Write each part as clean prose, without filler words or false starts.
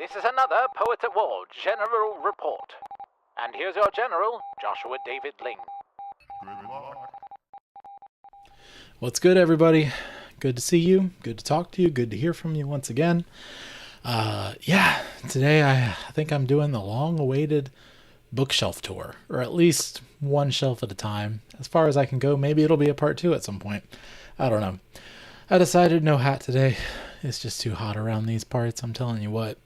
This is another Poet at War General Report. And here's your General, Joshua David Ling. Good luck. What's good, everybody? Good to see you. Good to talk to you. Good to hear from you once again. Today I think I'm doing the long-awaited bookshelf tour, or at least one shelf at a time. As far as I can go, maybe it'll be a part 2 at some point. I don't know. I decided no hat today. It's just too hot around these parts, I'm telling you what.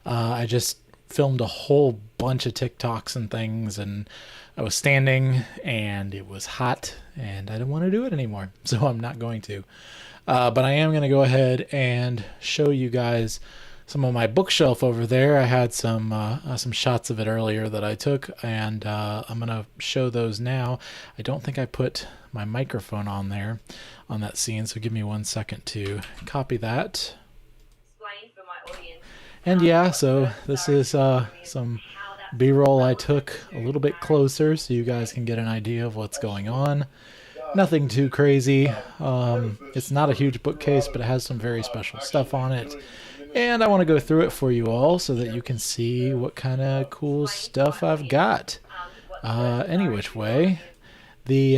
I just filmed a whole bunch of TikToks and things, and I was standing and it was hot and I didn't want to do it anymore, so I'm not going to. But I am going to go ahead and show you guys some of my bookshelf over there. I had some shots of it earlier that I took, and I'm going to show those now. I don't think I put my microphone on there on that scene, so give me 1 second to copy that. For my audience. And yeah, so this is some B-roll I took a little bit closer so you guys can get an idea of what's going on. Nothing too crazy. It's not a huge bookcase, but it has some very special stuff on it. And I want to go through it for you all so that you can see what kind of cool stuff I've got. Any which way, the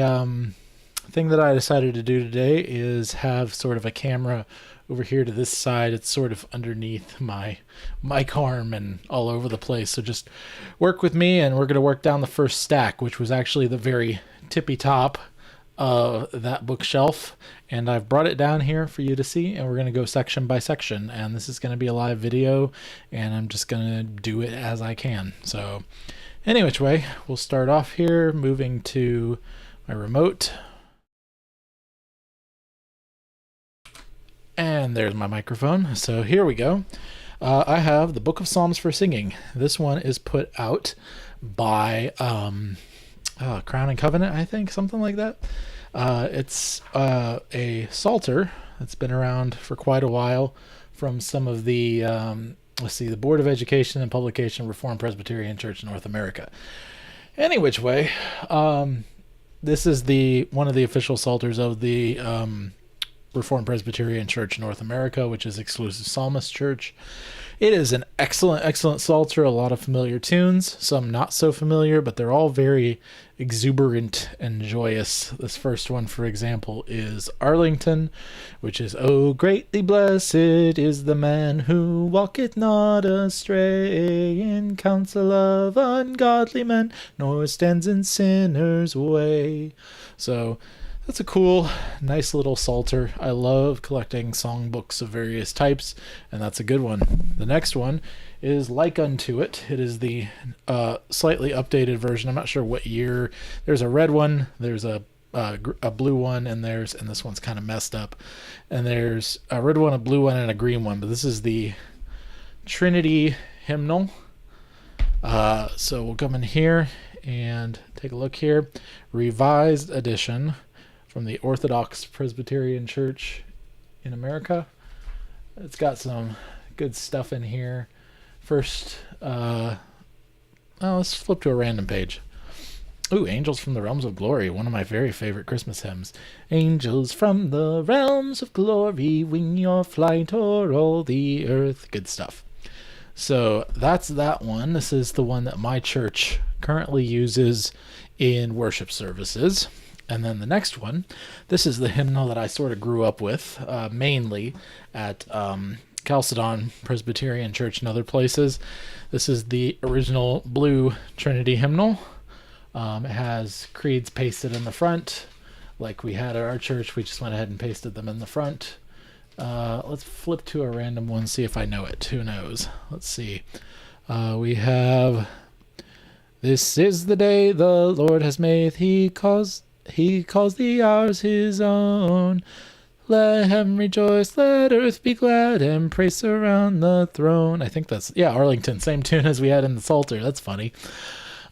thing that I decided to do today is have sort of a camera over here to this side. It's sort of underneath my mic arm and all over the place. So just work with me, and we're going to work down the first stack, which was actually the very tippy top of that bookshelf. And I've brought it down here for you to see, and we're going to go section by section. And this is going to be a live video, and I'm just going to do it as I can. So any which way, we'll start off here, moving to my remote. And there's my microphone. So here we go. I have the Book of Psalms for Singing. This one is put out by Crown and Covenant, I think, something like that. It's a psalter that's been around for quite a while from some of the, the Board of Education and Publication Reformed Presbyterian Church in North America. Any which way, this is one of the official psalters of the Reformed Presbyterian Church in North America, which is Exclusive Psalmist Church. It is an excellent psalter, a lot of familiar tunes, some not so familiar, but they're all very exuberant and joyous. This first one, for example, is Arlington, which is, "Oh, greatly blessed is the man who walketh not astray in counsel of ungodly men, nor stands in sinners' way." So that's a cool, nice little psalter. I love collecting songbooks of various types, and that's a good one. The next one is Like Unto It. It is the slightly updated version. I'm not sure what year. There's a red one, there's a blue one, and this one's kind of messed up. And there's a red one, a blue one, and a green one. But this is the Trinity hymnal. So we'll come in here and take a look here. Revised edition from the Orthodox Presbyterian Church in America. It's got some good stuff in here. First, let's flip to a random page. Ooh, Angels from the Realms of Glory, one of my very favorite Christmas hymns. Angels from the realms of glory, wing your flight o'er all the earth. Good stuff. So that's that one. This is the one that my church currently uses in worship services. And then the next one, this is the hymnal that I sort of grew up with, mainly at Chalcedon Presbyterian Church and other places. This is the original blue Trinity hymnal. It has creeds pasted in the front, like we had at our church. We just went ahead and pasted them in the front. Let's flip to a random one, see if I know it. Who knows? Let's see. We have, "This is the day the Lord has made. He calls the hours his own. Let heaven rejoice, let earth be glad, and praise surround the throne." I think that's, Arlington, same tune as we had in the Psalter. That's funny.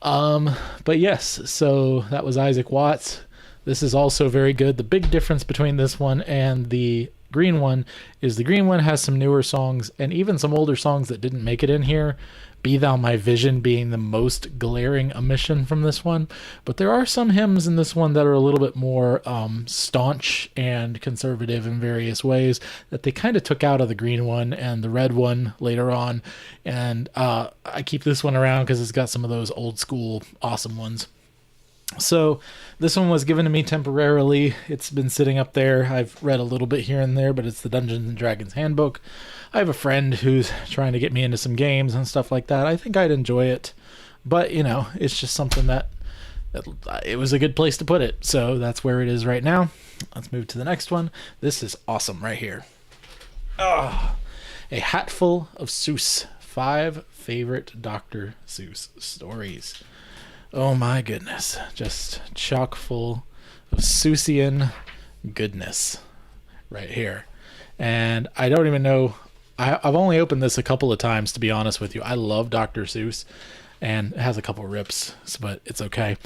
But yes, so that was Isaac Watts. This is also very good. The big difference between this one and the green one is the green one has some newer songs and even some older songs that didn't make it in here. Be Thou My Vision being the most glaring omission from this one. But there are some hymns in this one that are a little bit more staunch and conservative in various ways that they kind of took out of the green one and the red one later on. And I keep this one around because it's got some of those old school awesome ones. So this one was given to me temporarily. It's been sitting up there. I've read a little bit here and there, but it's the Dungeons and Dragons Handbook. I have a friend who's trying to get me into some games and stuff like that. I think I'd enjoy it, but it's just something that it was a good place to put it. So that's where it is right now. Let's move to the next one. This is awesome right here. A Hatful of Seuss. 5 favorite Dr. Seuss stories. Oh my goodness. Just chock full of Seussian goodness right here. And I don't even know. I've only opened this a couple of times, to be honest with you. I love Dr. Seuss, and it has a couple rips, but it's okay.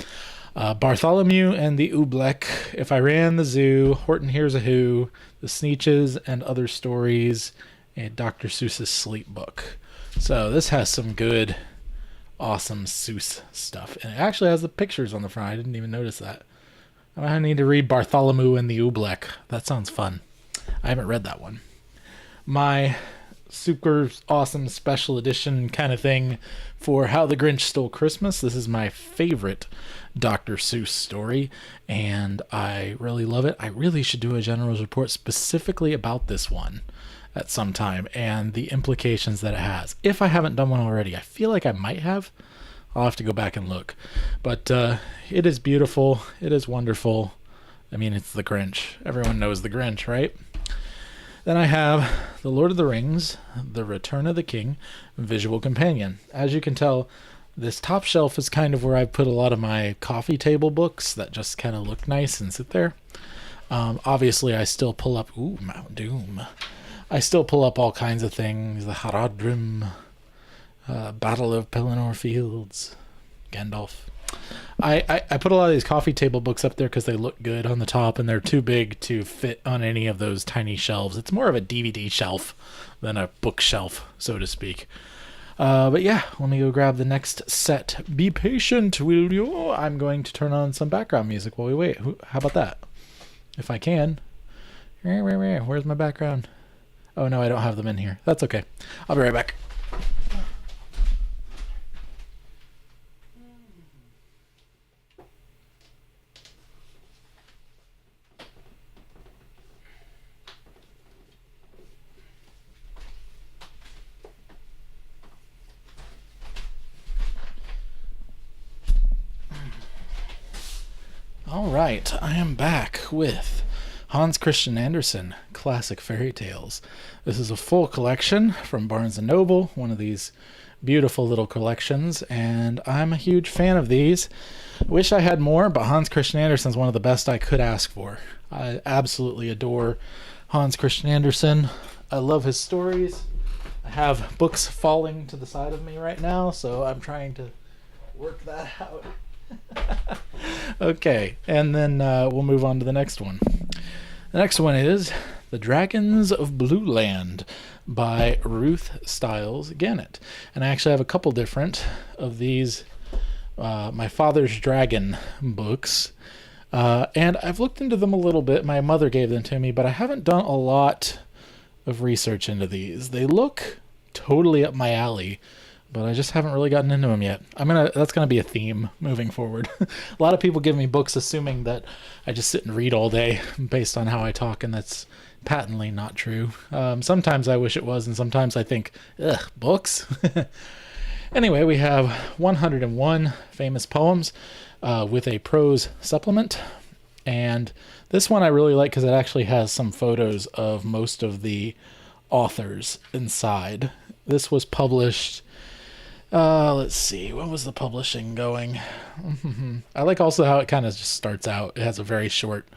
Bartholomew and the Oobleck, If I Ran the Zoo, Horton Hears a Who, The Sneetches and Other Stories, and Dr. Seuss's Sleep Book. So this has some good, awesome Seuss stuff. And it actually has the pictures on the front. I didn't even notice that. I need to read Bartholomew and the Oobleck. That sounds fun. I haven't read that one. My super awesome special edition kind of thing for How the Grinch Stole Christmas. This is my favorite Dr. Seuss story, and I really love it. I really should do a general's report specifically about this one at some time and the implications that it has. If I haven't done one already, I feel like I might have. I'll have to go back and look. But it is beautiful. It is wonderful. I mean, it's the Grinch. Everyone knows the Grinch, right? Then I have The Lord of the Rings, The Return of the King, Visual Companion. As you can tell, this top shelf is kind of where I put a lot of my coffee table books that just kind of look nice and sit there. Obviously, I still pull up... Ooh, Mount Doom. I still pull up all kinds of things. The Haradrim, Battle of Pelennor Fields, Gandalf. I put a lot of these coffee table books up there because they look good on the top and they're too big to fit on any of those tiny shelves. It's more of a DVD shelf than a bookshelf, so to speak. But yeah, let me go grab the next set. Be patient, will you? I'm going to turn on some background music while we wait. How about that? If I can. Where's my background? Oh no, I don't have them in here. That's okay. I'll be right back. All right, I am back with Hans Christian Andersen, Classic Fairy Tales. This is a full collection from Barnes & Noble, one of these beautiful little collections, and I'm a huge fan of these. Wish I had more, but Hans Christian Andersen is one of the best I could ask for. I absolutely adore Hans Christian Andersen. I love his stories. I have books falling to the side of me right now, so I'm trying to work that out. Okay, and then we'll move on to the next one. The next one is The Dragons of Blue Land by Ruth Stiles Gannett. And I actually have a couple different of these My Father's Dragon books. And I've looked into them a little bit. My mother gave them to me, but I haven't done a lot of research into these. They look totally up my alley, but I just haven't really gotten into them yet. That's gonna be a theme moving forward. A lot of people give me books assuming that I just sit and read all day based on how I talk, and that's patently not true. Sometimes I wish it was, and sometimes I think, ugh, books? Anyway, we have 101 famous poems with a prose supplement, and this one I really like because it actually has some photos of most of the authors inside. This was published... let's see, when was the publishing going? I like also how it kind of just starts out. It has a very short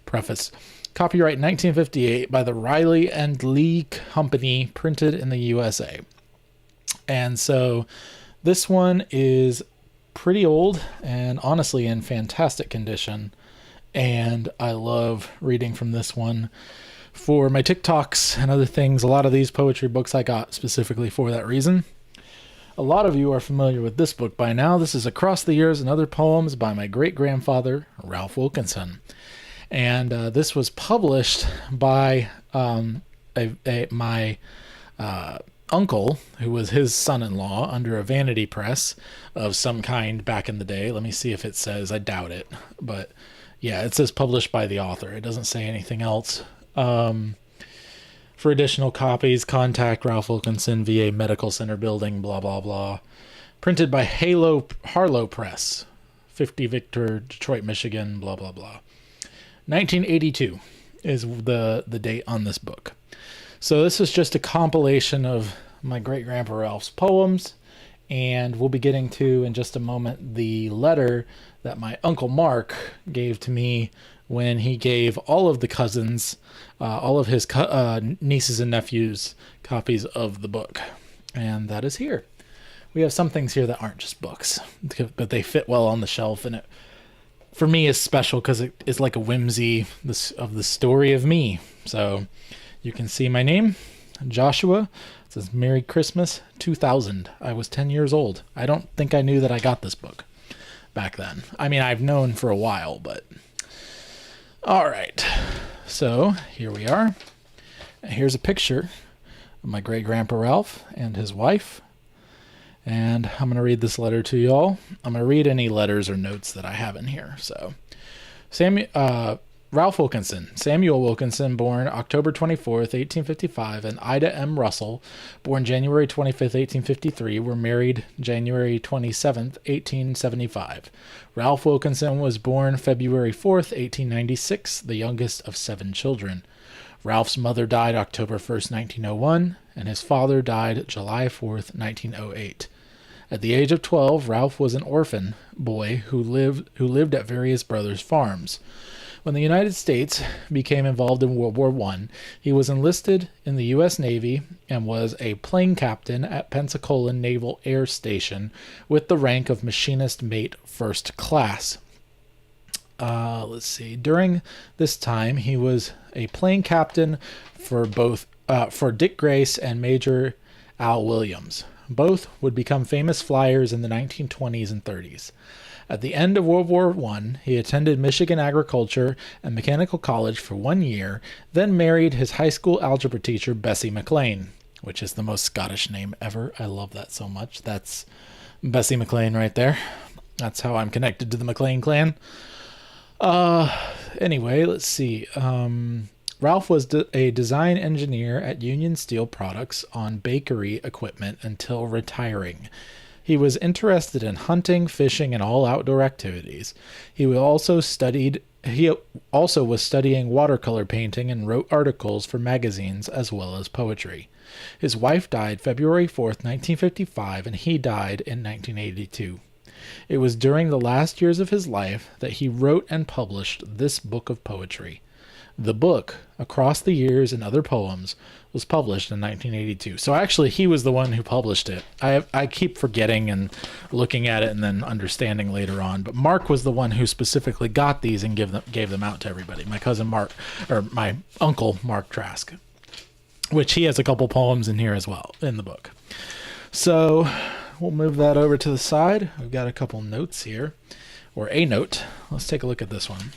preface. Copyright 1958 by the Riley and Lee Company, printed in the USA. And so this one is pretty old and honestly in fantastic condition. And I love reading from this one for my TikToks and other things. A lot of these poetry books I got specifically for that reason. A lot of you are familiar with this book by now. This is Across the Years and Other Poems by my great-grandfather, Ralph Wilkinson. And this was published by my uncle, who was his son-in-law, under a vanity press of some kind back in the day. Let me see if it says. I doubt it. But yeah, it says published by the author. It doesn't say anything else. For additional copies, contact Ralph Wilkinson, VA Medical Center Building, blah, blah, blah. Printed by Harlow Press, 50 Victor, Detroit, Michigan, blah, blah, blah. 1982 is the date on this book. So this is just a compilation of my great-grandpa Ralph's poems, and we'll be getting to, in just a moment, the letter that my Uncle Mark gave to me when he gave all of the cousins, all of his nieces and nephews, copies of the book. And that is here. We have some things here that aren't just books, but they fit well on the shelf, and it, for me, is special because it is like a whimsy of the story of me. So you can see my name, Joshua. It says Merry Christmas 2000. I was 10 years old. I don't think I knew that I got this book back then. I mean, I've known for a while, but... All right, so here we are. Here's a picture of my great-grandpa Ralph and his wife. And I'm going to read this letter to you all. I'm going to read any letters or notes that I have in here. So, Ralph Wilkinson, Samuel Wilkinson, born October 24th, 1855, and Ida M. Russell, born January 25th, 1853, were married January 27th, 1875. Ralph Wilkinson was born February 4th, 1896, the youngest of 7 children. Ralph's mother died October 1st, 1901, and his father died July 4th, 1908. At the age of 12, Ralph was an orphan boy who lived at various brothers' farms. When the United States became involved in World War I, he was enlisted in the U.S. Navy and was a plane captain at Pensacola Naval Air Station with the rank of machinist mate first class. Let's see. During this time, he was a plane captain for Dick Grace and Major Al Williams. Both would become famous flyers in the 1920s and 30s. At the end of World War I, he attended Michigan Agriculture and Mechanical College for 1 year, then married his high school algebra teacher, Bessie McLean, which is the most Scottish name ever. I love that so much. That's Bessie McLean right there. That's how I'm connected to the McLean clan. Anyway, let's see. Ralph was a design engineer at Union Steel Products on bakery equipment until retiring. He was interested in hunting, fishing, and all outdoor activities. He also was studying watercolor painting and wrote articles for magazines as well as poetry. His wife died February 4th, 1955, and he died in 1982. It was during the last years of his life that he wrote and published this book of poetry. The book, Across the Years and Other Poems, was published in 1982. So actually, he was the one who published it. I keep forgetting and looking at it and then understanding later on. But Mark was the one who specifically got these and gave them out to everybody. My cousin Mark, or my uncle Mark Trask, which he has a couple poems in here as well in the book. So we'll move that over to the side. We've got a couple notes here, or a note. Let's take a look at this one.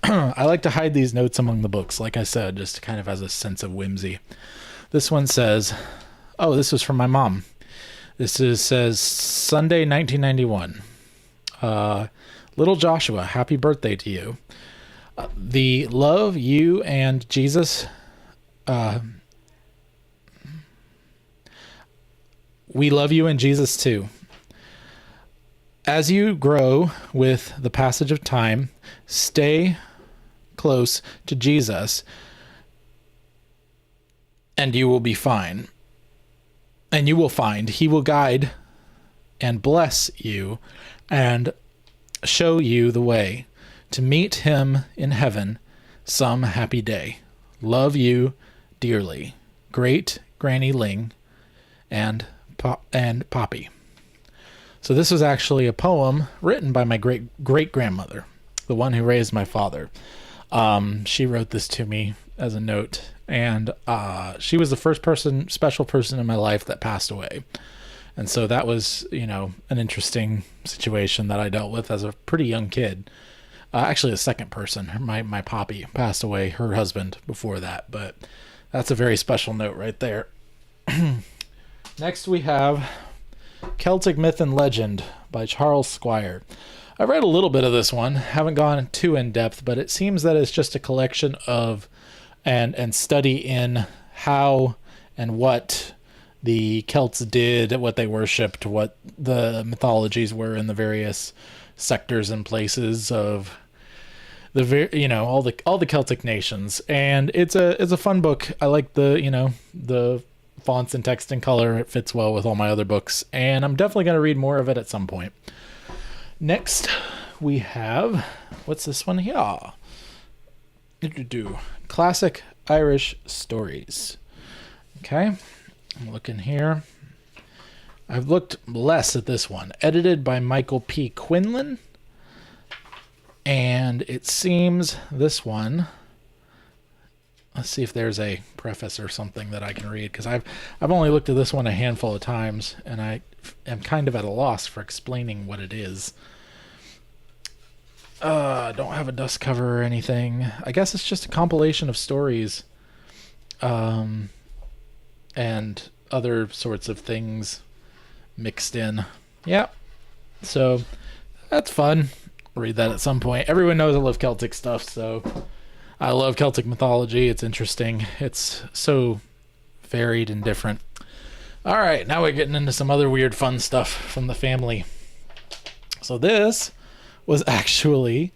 I like to hide these notes among the books, like I said, just kind of as a sense of whimsy. This one says, oh, this was from my mom. Says Sunday, 1991. Little Joshua, happy birthday to you. The love you and Jesus, we love you and Jesus too. As you grow with the passage of time, stay close to Jesus and you will be fine. And you will find he will guide and bless you and show you the way to meet him in heaven some happy day. Love you dearly. Great Granny Ling and Poppy. So this was actually a poem written by my great-grandmother, the one who raised my father. She wrote this to me as a note, and she was the first special person in my life that passed away. And so that was, an interesting situation that I dealt with as a pretty young kid. Actually, the second person, my poppy, passed away, her husband, before that. But that's a very special note right there. Next we have Celtic Myth and Legend by Charles Squire. I read a little bit of this one, haven't gone too in depth, but it seems that it's just a collection of and study in how and what the Celts did, what they worshipped, what the mythologies were in the various sectors and places of all the Celtic nations. And it's a fun book. I like the fonts and text and color. It fits well with all my other books, and I'm definitely going to read more of it at some point. Next we have, what's this one here? Classic Irish Stories. Okay, I'm looking here. I've looked less at this one. Edited by Michael P. Quinlan. And it seems this one, let's see if there's a preface or something that I can read, because I've only looked at this one a handful of times, and I am kind of at a loss for explaining what it is. Don't have a dust cover or anything. I guess it's just a compilation of stories, and other sorts of things mixed in. Yeah, so that's fun. Read that at some point. Everyone knows I love Celtic stuff, so I love Celtic mythology. It's interesting. It's so varied and different. All right, now we're getting into some other weird fun stuff from the family. So this was actually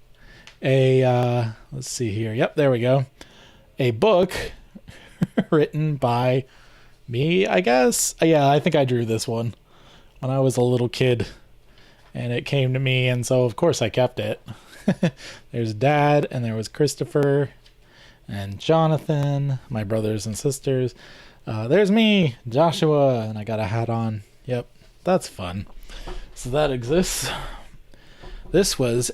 a, let's see here. Yep, there we go. A book written by me, I guess. Yeah, I think I drew this one when I was a little kid. And it came to me, and so of course I kept it. There's Dad, and there was Christopher, and Jonathan, my brothers and sisters. There's me, Joshua, and I got a hat on. Yep, that's fun. So that exists. This one's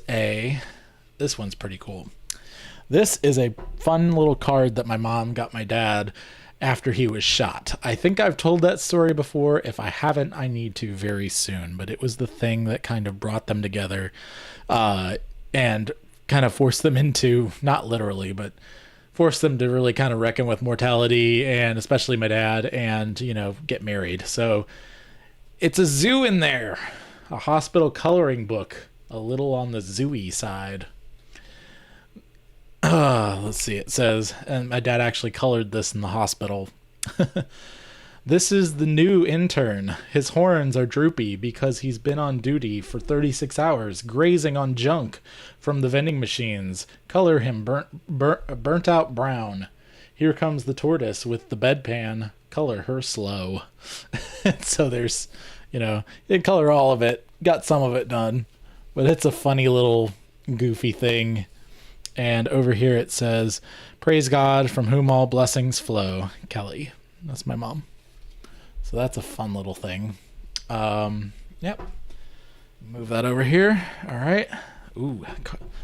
pretty cool. This is a fun little card that my mom got my dad after he was shot. I think I've told that story before. If I haven't, I need to very soon. But it was the thing that kind of brought them together, and kind of forced them into, not literally, but forced them to really kind of reckon with mortality, and especially my dad, and, get married. So it's a zoo in there. A hospital coloring book. A little on the zoo-y side. Let's see, it says, and my dad actually colored this in the hospital. This is the new intern. His horns are droopy because he's been on duty for 36 hours, grazing on junk from the vending machines. Color him burnt out brown. Here comes the tortoise with the bedpan. Color her slow. So there's, didn't color all of it. Got some of it done. But it's a funny little goofy thing. And over here it says, "Praise God, from whom all blessings flow. Kelly." That's my mom. So that's a fun little thing. Yep. Move that over here. All right. Ooh,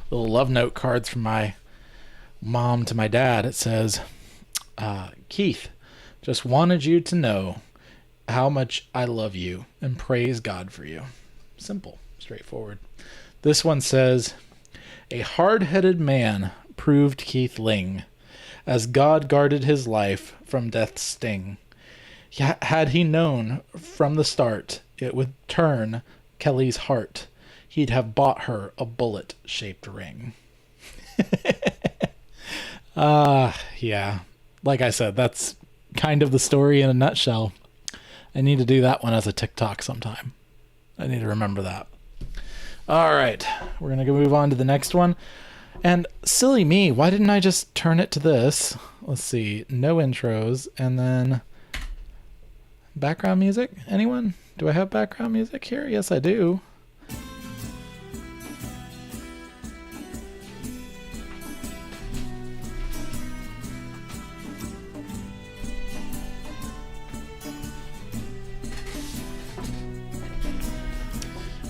little love note cards from my mom to my dad. It says, "Keith, just wanted you to know how much I love you and praise God for you." Simple, straightforward. This one says, "A hard-headed man proved Keith Ling, as God guarded his life from death's sting. Had he known from the start it would turn Kelly's heart, he'd have bought her a bullet-shaped ring." Yeah. Like I said, that's kind of the story in a nutshell. I need to do that one as a TikTok sometime. I need to remember that. All right, we're going to move on to the next one. And silly me, why didn't I just turn it to this? Let's see, no intros, and then background music. Anyone? Do I have background music here? Yes, I do.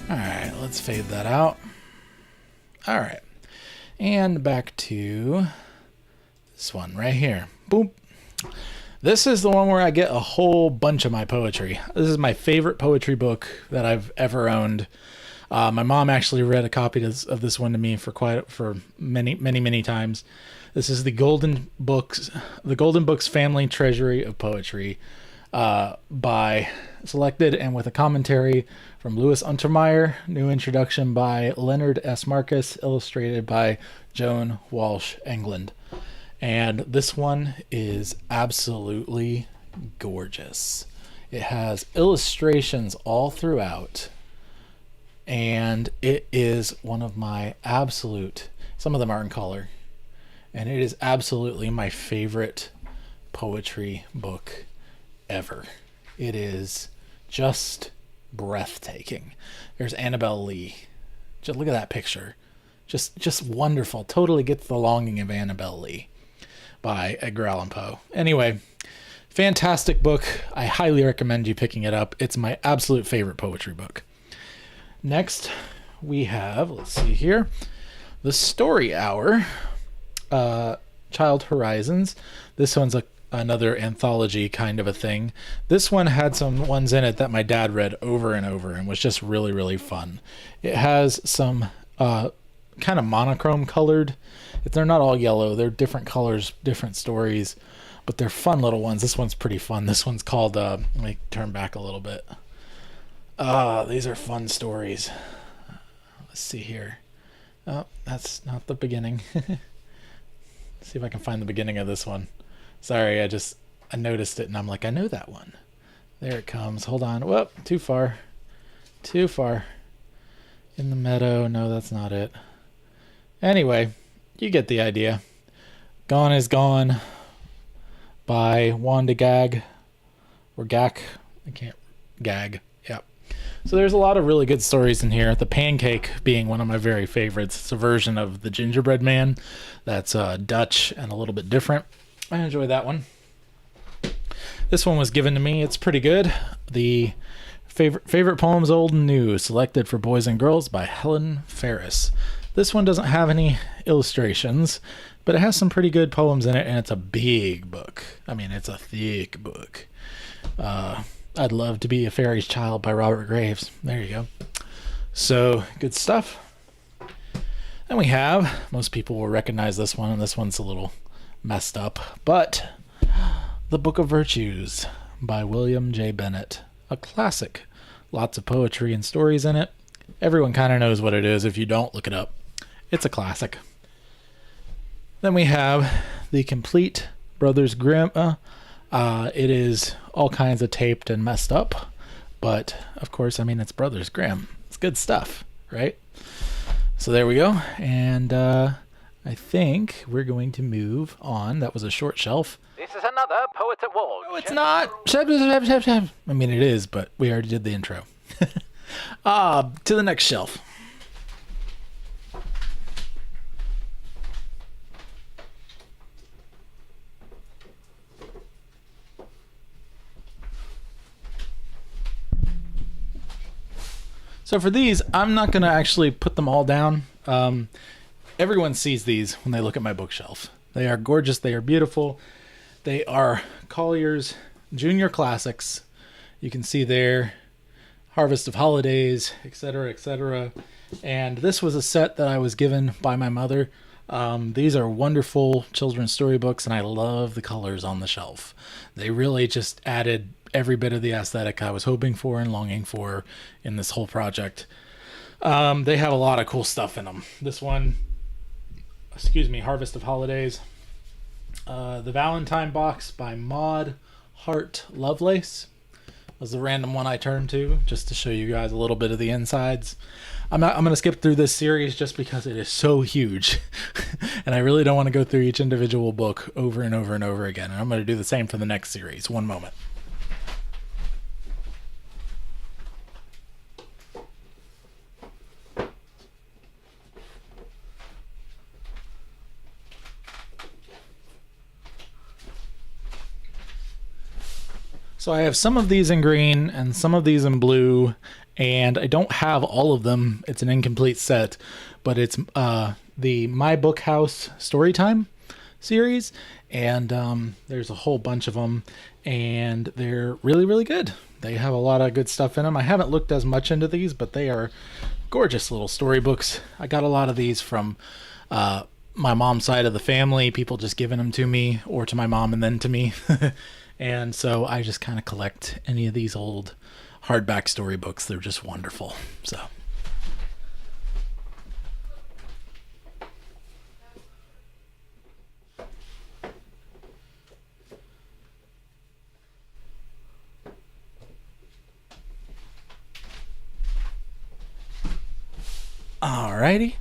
All right, let's fade that out. All right. And back to This one right here. Boom. This is the one where I get a whole bunch of my poetry. This is my favorite poetry book that I've ever owned. My mom actually read a copy of this one to me for many times. This is the Golden Books Family Treasury of Poetry, by selected and with a commentary from Louis Untermeyer. New introduction by Leonard S. Marcus, illustrated by Joan Walsh England. And this one is absolutely gorgeous. It has illustrations all throughout, and it is one of my some of them are in color, and it is absolutely my favorite poetry book ever. It is just breathtaking. There's Annabelle Lee. Just look at that picture. Just wonderful. Totally gets the longing of Annabelle Lee by Edgar Allan Poe. Anyway, fantastic book. I highly recommend you picking it up. It's my absolute favorite poetry book. Next, we have, let's see here, The Story Hour, Child Horizons. This one's another anthology kind of a thing. This one had some ones in it that my dad read over and over and was just really, really fun. It has some kind of monochrome colored. They're not all yellow. They're different colors, different stories, but they're fun little ones. This one's pretty fun. This one's called, let me turn back a little bit. These are fun stories. Let's see here. Oh, that's not the beginning. See if I can find the beginning of this one. Sorry, I noticed it and I'm like, I know that one. There it comes. Hold on. Whoop, too far. In the meadow. No, that's not it. Anyway, you get the idea. Gone is Gone by Wanda Gag. Or Gak. I can't. Gag. Yep. So there's a lot of really good stories in here. The Pancake being one of my very favorites. It's a version of The Gingerbread Man that's Dutch and a little bit different. I enjoy that one. This one was given to me. It's pretty good. The favorite poems, old and new, selected for boys and girls by Helen Ferris. This one doesn't have any illustrations, but it has some pretty good poems in it, and it's a big book. I mean, it's a thick book. I'd Love to Be a Fairy's Child by Robert Graves. There you go. So, good stuff. Then we have, most people will recognize this one, and this one's a little messed up, but The Book of Virtues by William J. Bennett. A classic. Lots of poetry and stories in it. Everyone kind of knows what it is. If you don't, look it up. It's a classic. Then we have The Complete Brothers Grimm. It is all kinds of taped and messed up, but of course, I mean, it's Brothers Grimm. It's good stuff, right? So there we go. And I think we're going to move on. That was a short shelf. This is another Poet Award. No, it's not. I mean, it is, but we already did the intro. To the next shelf. So for these, I'm not going to actually put them all down. Everyone sees these when they look at my bookshelf. They are gorgeous. They are beautiful. They are Collier's Junior Classics. You can see there, Harvest of Holidays, etc., etc. And this was a set that I was given by my mother. These are wonderful children's storybooks, and I love the colors on the shelf. They really just added every bit of the aesthetic I was hoping for and longing for in this whole project. They have a lot of cool stuff in them. This one, Harvest of Holidays. The Valentine Box by Maud Hart Lovelace was the random one I turned to, just to show you guys a little bit of the insides. I'm going to skip through this series just because it is so huge. And I really don't want to go through each individual book over and over and over again. And I'm going to do the same for the next series. One moment. So I have some of these in green and some of these in blue, and I don't have all of them. It's an incomplete set, but it's the My Book House Storytime. series, and there's a whole bunch of them, and they're really, really good. They have a lot of good stuff in them. I haven't looked as much into these, but they are gorgeous little storybooks. I got a lot of these from my mom's side of the family, people just giving them to me, or to my mom and then to me. And so I just kind of collect any of these old hardback storybooks. They're just wonderful. So alrighty,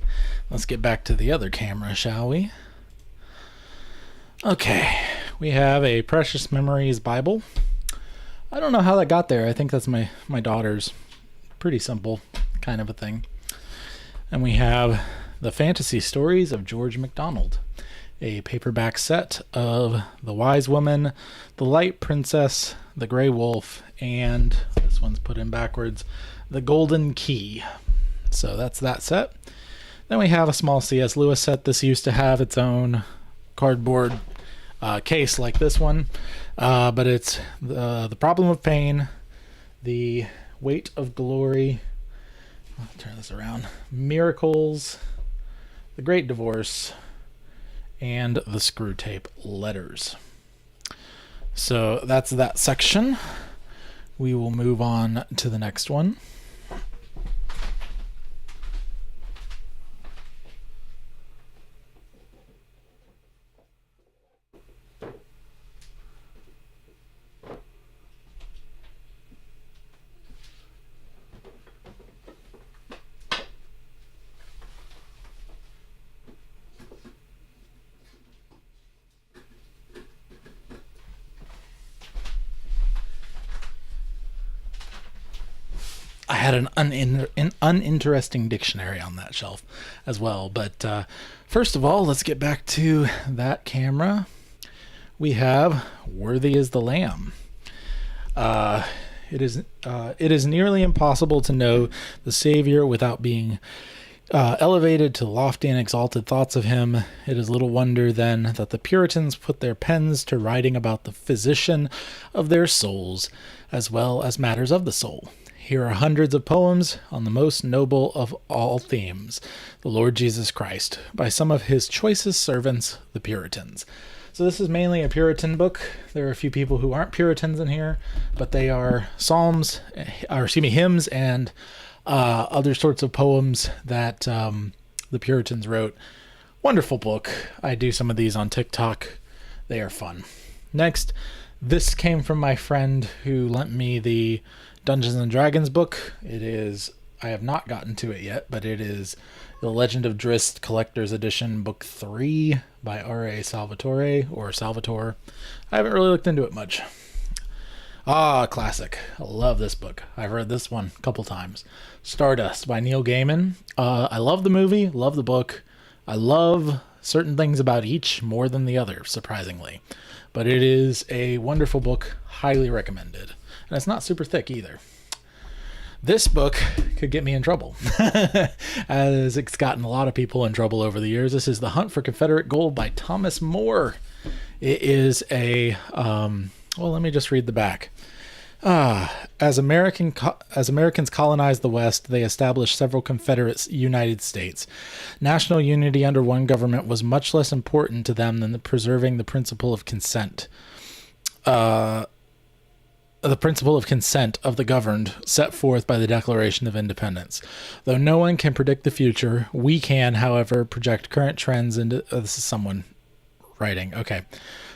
let's get back to the other camera, shall we? Okay, we have a Precious Memories Bible. I don't know how that got there. I think that's my daughter's. Pretty simple kind of a thing. And we have the Fantasy Stories of George MacDonald, a paperback set of The Wise Woman, The Light Princess, The Grey Wolf, and this one's put in backwards, The Golden Key. So that's that set. Then we have a small C.S. Lewis set. This used to have its own cardboard case like this one, but it's the Problem of Pain, The Weight of Glory, I'll turn this around, Miracles, The Great Divorce, and the Screw Tape Letters. So that's that section. We will move on to the next one. I had an uninteresting dictionary on that shelf as well. But first of all, let's get back to that camera. We have Worthy is the Lamb. It is nearly impossible to know the Savior without being elevated to lofty and exalted thoughts of him. It is little wonder, then, that the Puritans put their pens to writing about the physician of their souls, as well as matters of the soul. Here are hundreds of poems on the most noble of all themes, the Lord Jesus Christ, by some of his choicest servants, the Puritans. So this is mainly a Puritan book. There are a few people who aren't Puritans in here, but they are hymns and other sorts of poems that the Puritans wrote. Wonderful book. I do some of these on TikTok. They are fun. Next, this came from my friend who lent me the Dungeons and Dragons book. I have not gotten to it yet, but it is The Legend of Drizzt Collector's Edition, Book 3 by R.A. Salvatore, or Salvatore. I haven't really looked into it much. Classic. I love this book. I've read this one a couple times. Stardust by Neil Gaiman. I love the movie, love the book. I love certain things about each more than the other, surprisingly. But it is a wonderful book, highly recommended. And it's not super thick either. This book could get me in trouble, as it's gotten a lot of people in trouble over the years. This is The Hunt for Confederate Gold by Thomas More. It is a, let me just read the back. As Americans colonized the West, they established several Confederate United States. National unity under one government was much less important to them than preserving the principle of consent. The principle of consent of the governed, set forth by the Declaration of Independence. Though no one can predict the future, we can, however, project current trends into... this is someone writing. Okay.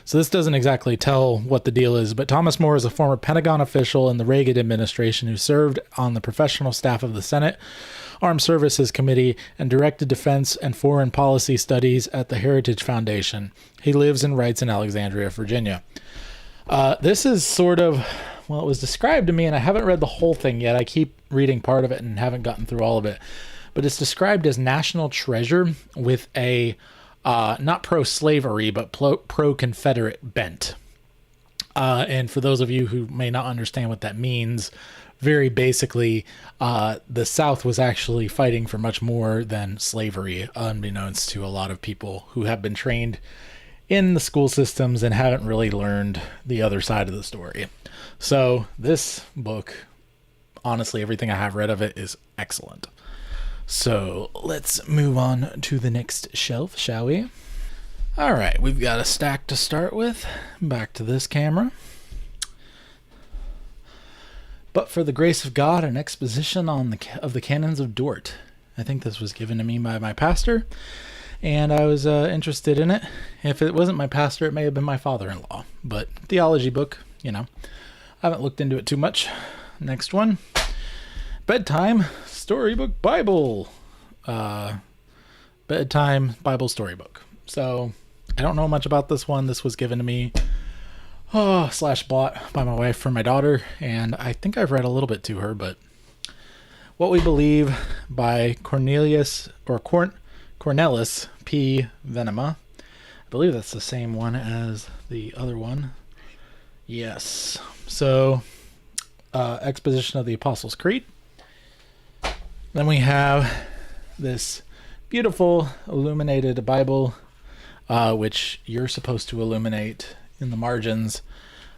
So this doesn't exactly tell what the deal is, but Thomas More is a former Pentagon official in the Reagan administration who served on the professional staff of the Senate Armed Services Committee and directed defense and foreign policy studies at the Heritage Foundation. He lives and writes in Alexandria, Virginia. This is sort of... Well, it was described to me, and I haven't read the whole thing yet. I keep reading part of it and haven't gotten through all of it. But it's described as national treasure with a not pro-slavery, but pro-Confederate bent. And for those of you who may not understand what that means, very basically, the South was actually fighting for much more than slavery, unbeknownst to a lot of people who have been trained in the school systems and haven't really learned the other side of the story. So this book, honestly, everything I have read of it is excellent. So let's move on to the next shelf, shall we? All right, we've got a stack to start with. Back to this camera. But for the grace of God, an exposition of the canons of Dort. I think this was given to me by my pastor, and I was interested in it. If it wasn't my pastor, it may have been my father-in-law. But theology book, I haven't looked into it too much. Next one, bedtime storybook Bible. Bedtime Bible storybook. So I don't know much about this one. This was given to me / bought by my wife for my daughter, and I think I've read a little bit to her. But What We Believe by Cornelius P. Venema. I believe that's the same one as the other one. Yes. So exposition of the Apostles' Creed. Then we have this beautiful illuminated Bible, which you're supposed to illuminate in the margins.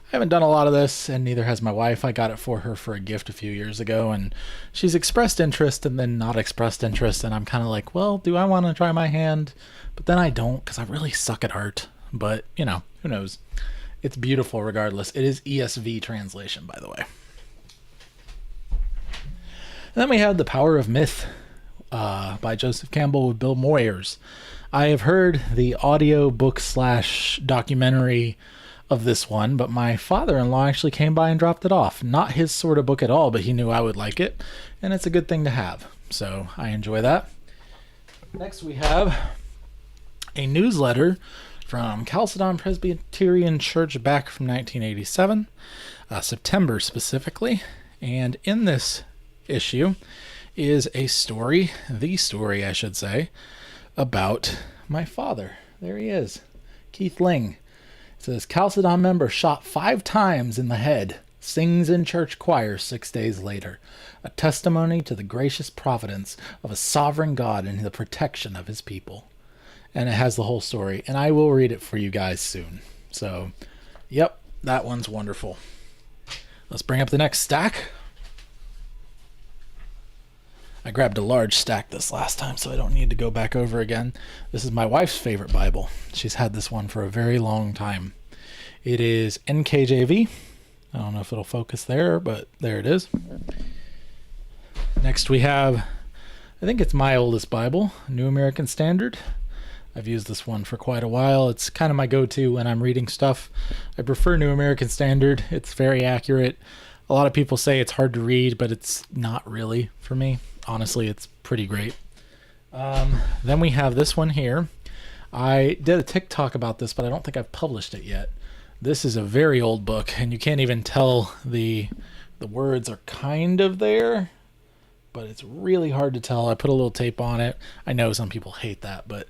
I haven't done a lot of this, and neither has my wife. I got it for her for a gift a few years ago, and she's expressed interest and then not expressed interest, and I'm kind of like, well, do I want to try my hand? But then I don't, because I really suck at art. But, who knows? It's beautiful regardless. It is ESV translation, by the way. And then we have The Power of Myth by Joseph Campbell with Bill Moyers. I have heard the audio book / documentary of this one, but my father-in-law actually came by and dropped it off. Not his sort of book at all, but he knew I would like it, and it's a good thing to have. So I enjoy that. Next we have a newsletter from Chalcedon Presbyterian Church back from 1987, September specifically. And in this issue is a story, the story I should say, about my father. There he is, Keith Ling. It says, Chalcedon member shot 5 times in the head, sings in church choir 6 days later. A testimony to the gracious providence of a sovereign God and the protection of his people. And it has the whole story, and I will read it for you guys soon. So, yep, that one's wonderful. Let's bring up the next stack. I grabbed a large stack this last time, so I don't need to go back over again. This is my wife's favorite Bible. She's had this one for a very long time. It is NKJV. I don't know if it'll focus there, but there it is. Next we have, I think it's my oldest Bible, New American Standard. I've used this one for quite a while. It's kind of my go-to when I'm reading stuff. I prefer New American Standard. It's very accurate. A lot of people say it's hard to read, but it's not really for me. Honestly, it's pretty great. Then we have this one here. I did a TikTok about this, but I don't think I've published it yet. This is a very old book, and you can't even tell the words are kind of there, but it's really hard to tell. I put a little tape on it. I know some people hate that, but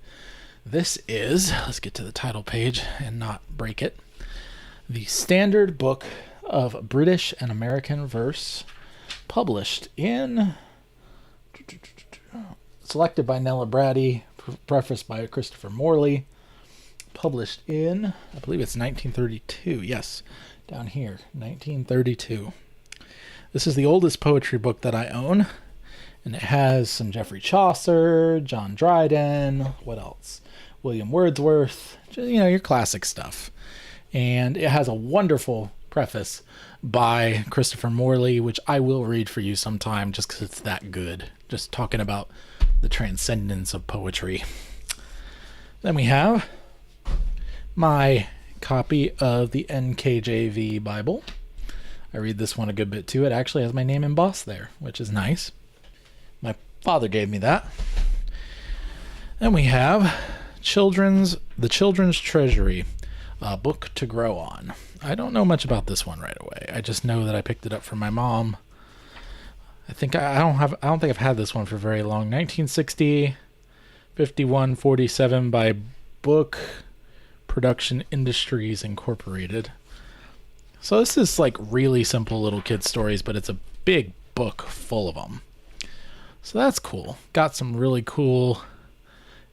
this is, let's get to the title page and not break it, the Standard Book of British and American Verse, published in... selected by Nella Brady, prefaced by Christopher Morley, published in, I believe it's 1932. Yes, down here, 1932. This is the oldest poetry book that I own, and it has some Geoffrey Chaucer, John Dryden, what else? William Wordsworth, your classic stuff. And it has a wonderful preface by Christopher Morley, which I will read for you sometime just because it's that good. Just talking about the transcendence of poetry. Then we have my copy of the NKJV Bible. I read this one a good bit too. It actually has my name embossed there, which is nice. My father gave me that. Then we have the Children's Treasury, a book to grow on. I don't know much about this one right away. I just know that I picked it up from my mom. I don't think I've had this one for very long. 1960, 5147 by Book Production Industries Incorporated. So this is like really simple little kid stories, but it's a big book full of them. So that's cool. Got some really cool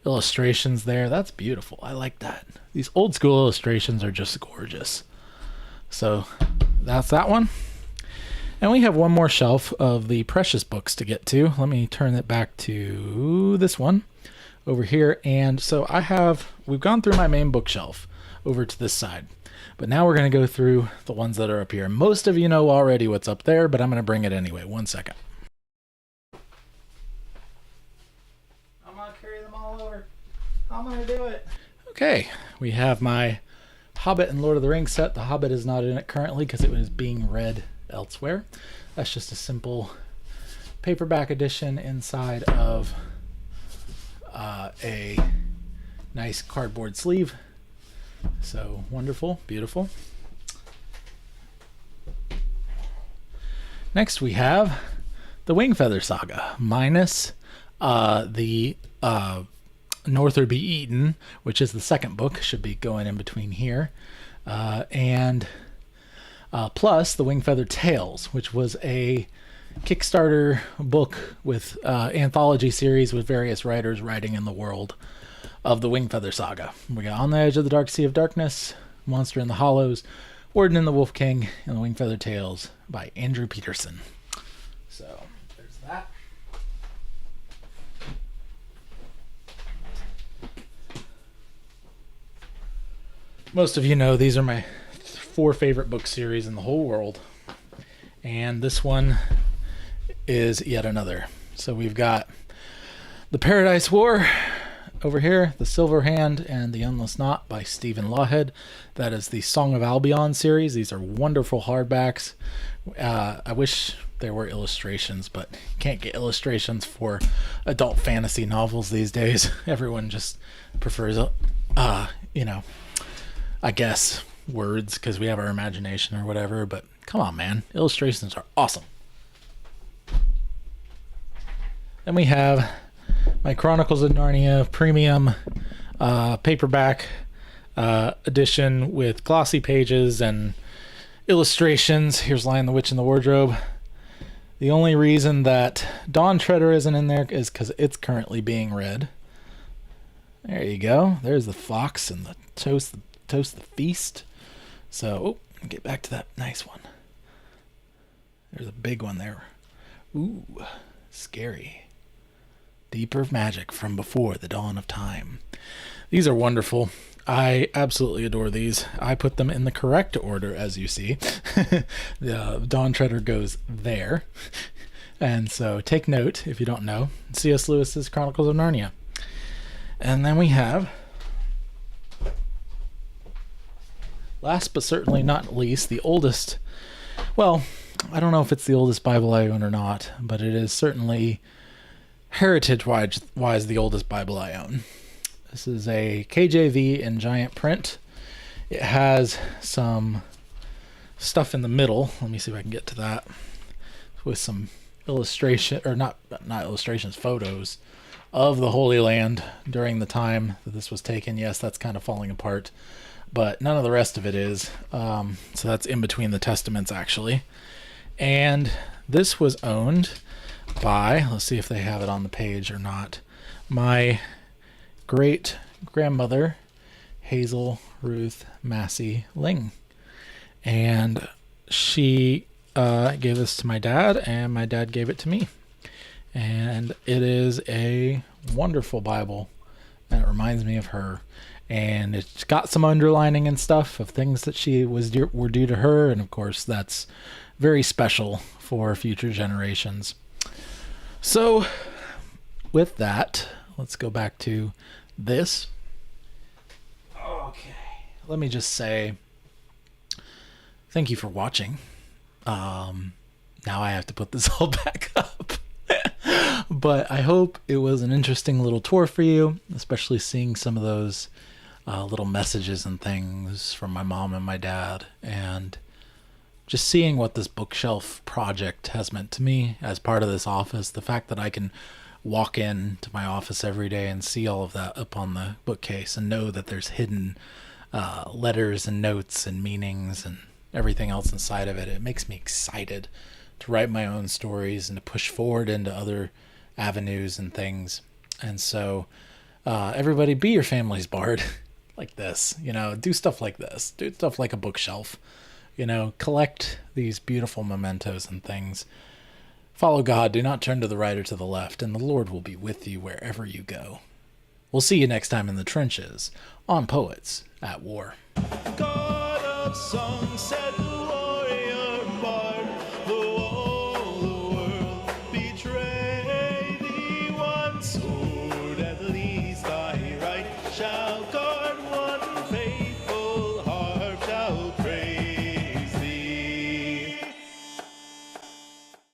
illustrations there. That's beautiful. I like that. These old school illustrations are just gorgeous. So that's that one. And we have one more shelf of the precious books to get to. Let me turn it back to this one over here. And so we've gone through my main bookshelf over to this side. But now we're going to go through the ones that are up here. Most of you know already what's up there, but I'm going to bring it anyway. 1 second. I'm going to carry them all over. I'm going to do it. Okay, we have my Hobbit and Lord of the Rings set. The Hobbit is not in it currently because it was being read elsewhere. That's just a simple paperback edition inside of a nice cardboard sleeve. So wonderful, beautiful. Next we have the Wingfeather Saga, minus the Norther Be Eaten, which is the second book, should be going in between here, and plus the Wingfeather Tales, which was a Kickstarter book with anthology series with various writers writing in the world of the Wingfeather Saga. We got On the Edge of the Dark Sea of Darkness, Monster in the Hollows, Warden and the Wolf King, and the Wingfeather Tales by Andrew Peterson. So there's that. Most of you know these are my 4 favorite book series in the whole world. And this one is yet another. So we've got The Paradise War over here, The Silver Hand and The Endless Knot by Stephen Lawhead. That is the Song of Albion series. These are wonderful hardbacks. I wish there were illustrations, but you can't get illustrations for adult fantasy novels these days. Everyone just prefers, I guess, words because we have our imagination or whatever. But come on, man. Illustrations are awesome. Then we have my Chronicles of Narnia premium paperback edition with glossy pages and illustrations. Here's Lion the Witch in the Wardrobe. The only reason that Dawn Treader isn't in there is because it's currently being read. There you go. There's the fox and the toast the feast. So, get back to that nice one. There's a big one there. Ooh, scary. Deeper Magic from Before the Dawn of Time. These are wonderful. I absolutely adore these. I put them in the correct order, as you see. The Dawn Treader goes there. And so take note, if you don't know, C.S. Lewis's Chronicles of Narnia. And then we have, last but certainly not least, the oldest, well, I don't know if it's the oldest Bible I own or not, but it is certainly heritage-wise the oldest Bible I own. This is a KJV in giant print. It has some stuff in the middle. Let me see if I can get to that. With some illustration, or not illustrations, photos of the Holy Land during the time that this was taken. Yes, that's kind of falling apart, but none of the rest of it is. So that's in between the testaments, actually. And this was owned by, let's see if they have it on the page or not, my great grandmother, Hazel Ruth Massey Ling. And she gave this to my dad, and my dad gave it to me. And it is a wonderful Bible, and it reminds me of her. And it's got some underlining and stuff of things that were due to her, and of course that's very special for future generations. So, with that, let's go back to this. Okay, let me just say thank you for watching. Now I have to put this all back up. But I hope it was an interesting little tour for you, especially seeing some of those little messages and things from my mom and my dad, and just seeing what this bookshelf project has meant to me as part of this office. The fact that I can walk into my office every day and see all of that up on the bookcase and know that there's hidden letters and notes and meanings and everything else inside of it. It makes me excited to write my own stories and to push forward into other avenues and things. And so Everybody be your family's bard. Like this, do stuff like this. Do stuff like a bookshelf. Collect these beautiful mementos and things. Follow God, do not turn to the right or to the left, and the Lord will be with you wherever you go. We'll see you next time in the trenches on Poets at War. God of song, said warrior bard, though all the world betray thee once.